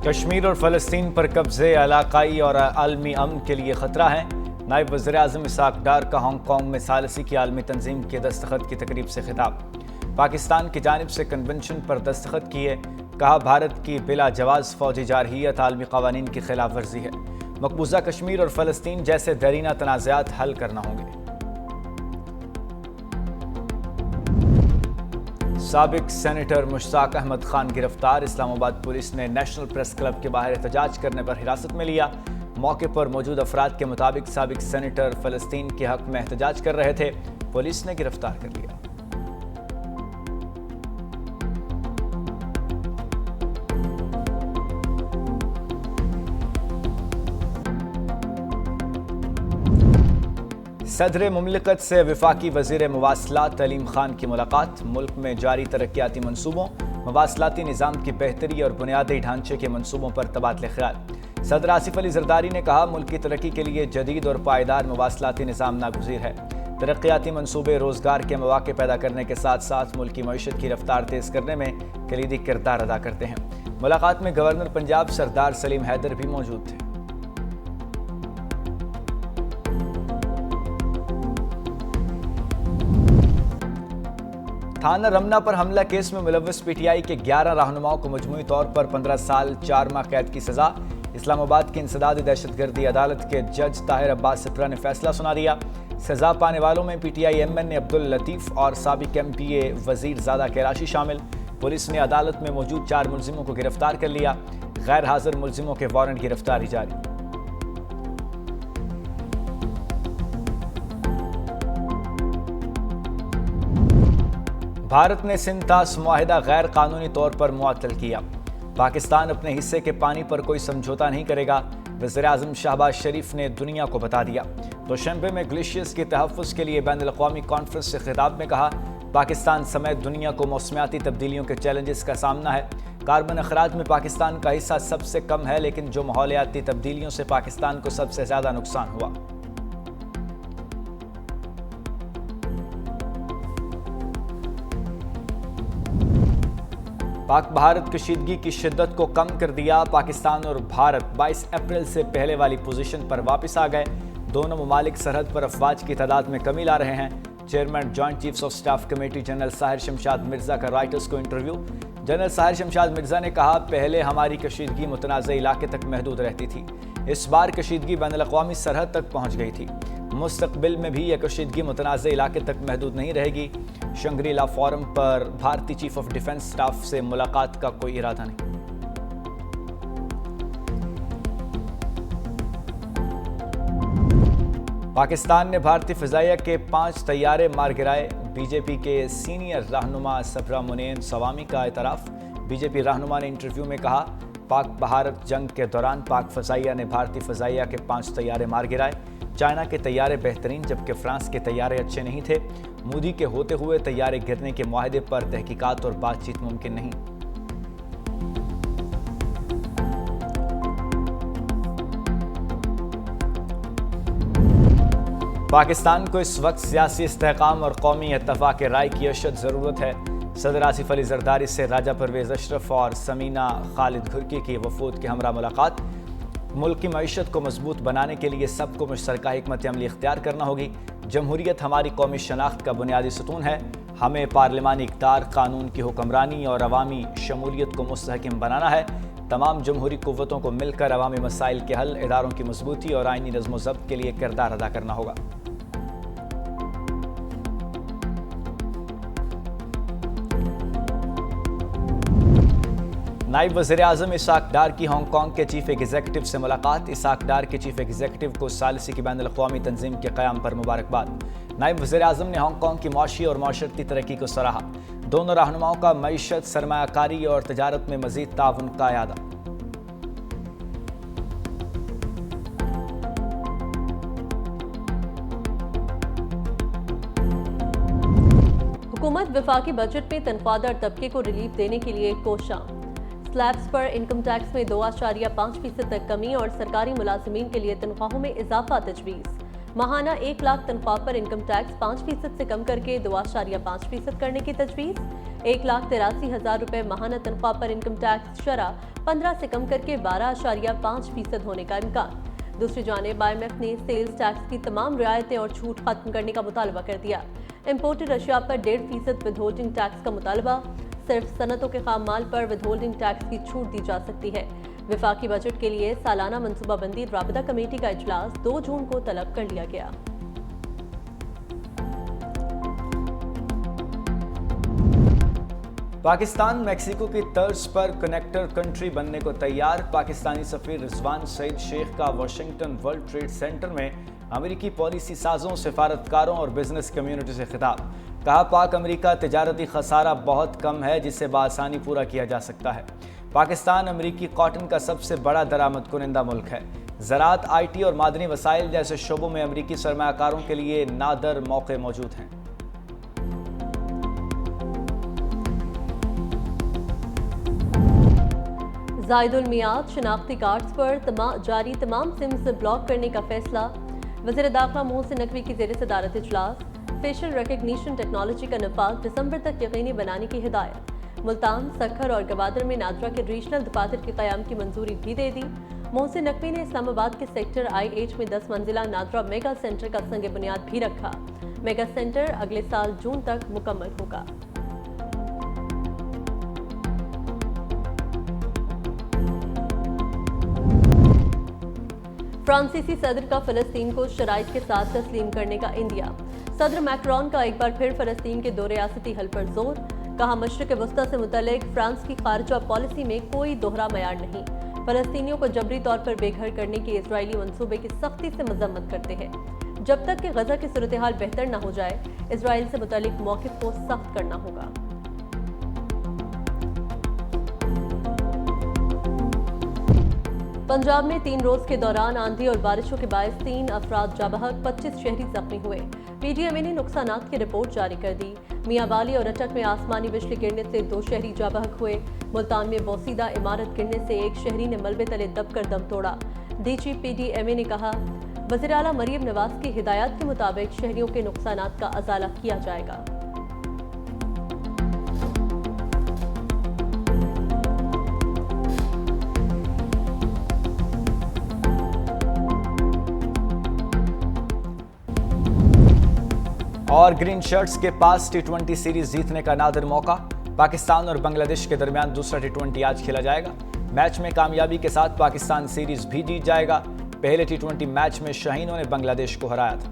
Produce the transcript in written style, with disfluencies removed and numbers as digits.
कश्मीर और फ़लस्तीन पर कब्ज़े इलाकाई और आलमी अमन के लिए ख़तरा है। नायब वज़ीर-ए-आज़म इसहाक़ डार का हांगकांग में सालिसी की आलमी तंजीम के दस्तखत की तकरीब से खिताब। पाकिस्तान की जानिब से कन्वेंशन पर दस्तखत किए, कहा भारत की बिला जवाज़ फ़ौजी जारहियत आलमी क़वानीन की खिलाफ वर्जी है। मकबूजा कश्मीर और फ़लस्तीन जैसे दरीना तनाज़ात हल करना होंगे। साबिक सेनेटर मुश्ताक अहमद खान गिरफ्तार। इस्लामाबाद पुलिस ने नेशनल प्रेस क्लब के बाहर एहतजाज करने पर हिरासत में लिया। मौके पर मौजूद अफराद के मुताबिक साबिक सेनेटर फ़लस्तीन के हक में एहतजाज कर रहे थे। पुलिस ने गिरफ्तार कर लिया। सदर मुमलिकत से वफाकी वज़ीर मवासलात अलीम खान की मुलाकात। मुल्क में जारी तरक्याती मनसूबों, मवासलाती निज़ाम की बेहतरी और बुनियादी ढांचे के मनसूबों पर तबादले ख्याल। सदर आसिफ अली जरदारी ने कहा, मुल्क की तरक्की के लिए जदीद और पायदार मवासलाती निज़ाम नागुज़ीर है। तरक्याती मनसूबे रोज़गार के मौके पैदा करने के साथ साथ मुल्क की मईशत की रफ्तार तेज़ करने में कलीदी किरदार अदा करते हैं। मुलाकात में गवर्नर पंजाब सरदार सलीम हैदर भी मौजूद थे। थाना रमना पर हमला केस में मुलव्वस पीटीआई के 11 रहनुमाओं को मजमूई तौर पर 15 साल 4 माह कैद की सजा। इस्लामाबाद की इंसदादी दहशतगर्दी अदालत के जज ताहिर अब्बास सिप्रा ने फैसला सुना दिया। सजा पाने वालों में पीटीआई एमएन अब्दुल लतीफ और साबिक एमपीए वजीर ज़ादा कैलाशी शामिल। पुलिस ने अदालत में मौजूद 4 मुलजिमों को गिरफ्तार कर लिया। गैर हाजिर मुलजिमों के वारंट गिरफ्तारी जारी। भारत ने सिंतास मुआहिदा गैर कानूनी तौर पर मुअत्तल किया। पाकिस्तान अपने हिस्से के पानी पर कोई समझौता नहीं करेगा, वज़ीर-ए-आज़म शहबाज शरीफ ने दुनिया को बता दिया। दोशंबे में ग्लेशियर्स के तहफ़्फ़ुज़ के लिए बैनुल-अक़वामी कॉन्फ्रेंस से खिताब में कहा, पाकिस्तान समेत दुनिया को मौसमियाती तब्दीलियों के चैलेंजेस का सामना है। कार्बन अखराज में पाकिस्तान का हिस्सा सबसे कम है, लेकिन जो माहौलियाती तब्दीलियों से पाकिस्तान को सबसे ज़्यादा नुकसान हुआ। पाक भारत कशीदगी की शिद्दत को कम कर दिया। पाकिस्तान और भारत 22 अप्रैल से पहले वाली पोजीशन पर वापस आ गए। दोनों ममालिक सरहद पर अफवाज की तादाद में कमी ला रहे हैं। Chairman joint chiefs of staff committee general Sahir Shamshad Mirza का राइटर्स को इंटरव्यू। जनरल साहिर शमशाद मिर्जा ने कहा, पहले हमारी कशीदगी मुतनाज़ इलाके तक महदूद रहती थी, इस बार कशीदगी बैनुल-अक़वामी सरहद तक पहुँच गई थी। मुस्तक़बिल में भी यह कशीदगी मुतनाज़ इलाके तक महदूद नहीं रहेगी। शंग्री-ला फोरम पर भारतीय चीफ ऑफ डिफेंस स्टाफ से मुलाकात का कोई इरादा नहीं। पाकिस्तान ने भारतीय फ़िज़ाइया के 5 तैयारे मार गिराए। बीजेपी के सीनियर रहनुमा सबरा मुनीन सवामी का एतराफ़। बीजेपी रहनुमा ने इंटरव्यू में कहा, पाक भारत जंग के दौरान पाक फ़िज़ाइया ने भारतीय फ़िज़ाइया के 5 तैयारे मार गिराए। चाइना के तैयारे बेहतरीन, जबकि फ्रांस के तैयारे अच्छे नहीं थे। मोदी के होते हुए तैयारे गिरने के मुआहदे पर तहकीकात और बातचीत मुमकिन नहीं। पाकिस्तान को इस वक्त सियासी इस्तेहकाम और कौमी इत्तफाक राय की अशद ज़रूरत है। सदर आसिफ अली जरदारी से राजा परवेज़ अशरफ और समीना खालिद घुर्की की वफूद के हमरा मुलाकात। मुल्क की मईशत को मजबूत बनाने के लिए सबको मुश्तरका हिकमत अमली इख्तियार करना होगी। जमहूरियत हमारी कौमी शनाख्त का बुनियादी सतून है। हमें पार्लिमानी इक़्तिदार, कानून की हुक्मरानी और अवामी शमूलियत को मुस्तहकम बनाना है। तमाम जमहूरी क़ुव्वतों को मिलकर अवामी मसाइल के हल, इदारों की मजबूती और आइनी नज़्म व ज़ब्त के लिए किरदार अदा करना होगा। नायब वज़ीर-ए-आज़म इसहाक़ डार की हांगकांग के चीफ एग्जीक्यूटिव से मुलाकात। इसहाक़ डार के चीफ एग्जीक्यूटिव को सालिसी की बैनुल-अक़वामी तंजीम के क़याम पर मुबारकबाद। नायब वज़ीर-ए-आज़म ने हांगकांग की माशी और माशरती तरक्की को सराहा। दोनों रहनुमाओं का मईशत, सरमायाकारी और तजारत में मज़ीद ताउन का इरादा। हुकूमत वफाकी बजट में तनख्वाहदार तबके को रिलीफ देने के लिए कोशां। स्लैब्स पर इनकम टैक्स में 2.5% तक कमी और सरकारी मुलाजिमीन के लिए तनख्वाहों में इजाफा तजवीज़। माहाना 1 लाख तनख्वाह पर इनकम टैक्स 5% से कम करके 2.5% करने की तजवीज़। 1,83,000 रुपए माहाना तनख्वाह पर इनकम टैक्स शरह 15 से कम करके 12.5% होने का इम्कान। दूसरी जानिब IMF ने सेल्स टैक्स की तमाम रियायतें और छूट खत्म करने का मुतालबा कर दिया। इम्पोर्टेड अशिया पर 1.5% विदहोल्डिंग टैक्स का मुतालबा। सिर्फ सनतों के खाम माल पर विदहोल्डिंग टैक्स की छूट दी जा सकती है। विफाकी बजट के लिए सालाना मनसूबाबंदी राबिता कमेटी का इजलास 2 जून को तलब कर लिया गया। पाकिस्तान मैक्सिको की तर्ज पर कनेक्टर कंट्री बनने को तैयार। पाकिस्तानी सफीर रिजवान सईद शेख का वाशिंगटन वर्ल्ड ट्रेड सेंटर में अमेरिकी पॉलिसी साजों, सिफारतकारों और बिजनेस कम्युनिटी से खिताब। कहा, पाक अमेरिका तिजारती खसारा बहुत कम है जिसे बआसानी पूरा किया जा सकता है। पाकिस्तान अमेरिकी कॉटन का सबसे बड़ा दरामद कुनिंदा मुल्क है। ज़राअत, IT और मादनी वसाइल जैसे शोबों में अमेरिकी सरमायाकारों के लिए नादर मौके मौजूद हैं। जायदुल मियाद शनाख्ती कार्ड्स पर जारी तमाम सिम्स ब्लॉक करने का फैसला। वज़ीर दाखिला मोहसिन नकवी की ज़ेर सदारत इजलास। फेशियल रिकग्निशन टेक्नोलॉजी का नफाज दिसंबर तक यकीनी बनाने की हिदायत। मुल्तान, सखर और गवादर में नादरा के रीजनल दफातर के क़याम की मंजूरी भी दे दी। मोहसिन नकवी ने इस्लामाबाद के सेक्टर IH में 10 मंजिला नादरा मेगा सेंटर का संग बुनियाद भी रखा। मेगा सेंटर अगले साल जून तक मुकम्मल होगा। फ्रांसीसी सदर का फ़लस्तीन को शराइत के साथ तस्लीम करने का इंदिया। सदर मैक्रोन का एक बार फिर फ़लस्तीन के 2 रियासती हल पर जोर। कहा, मशरिक़ वस्ता से मुतल्लिक़ फ्रांस की खारजा पॉलिसी में कोई दोहरा मयार नहीं। फ़लस्तीनियों को जबरी तौर पर बेघर करने के इजरायली मंसूबे की सख्ती से मजम्मत करते हैं। जब तक कि गजा की सूरत हाल बेहतर न हो जाए, इसराइल से मुतल्लिक़ मौक़िफ़ को सख्त करना होगा। पंजाब में 3 रोज के दौरान आंधी और बारिशों के बायस 3 अफराद जाबहक, 25 शहरी जख्मी हुए। PDMA ने नुकसानात की रिपोर्ट जारी कर दी। मियांवाली और अटक में आसमानी बिजली गिरने से 2 शहरी जाबहक हुए। मुल्तान में बोसीदा इमारत गिरने से 1 शहरी ने मलबे तले दबकर दम तोड़ा। DG PDMA ने कहा, वज़ीर आला मरियम नवाज की हिदायत के मुताबिक शहरियों के नुकसानात का अजाला किया जाएगा। और ग्रीन शर्ट्स के पास T20 सीरीज जीतने का नादिर मौका। पाकिस्तान और बांग्लादेश के दरमियान दूसरा T20 आज खेला जाएगा। मैच में कामयाबी के साथ पाकिस्तान सीरीज भी जीत जाएगा। पहले T20 मैच में शाहीनों ने बांग्लादेश को हराया था।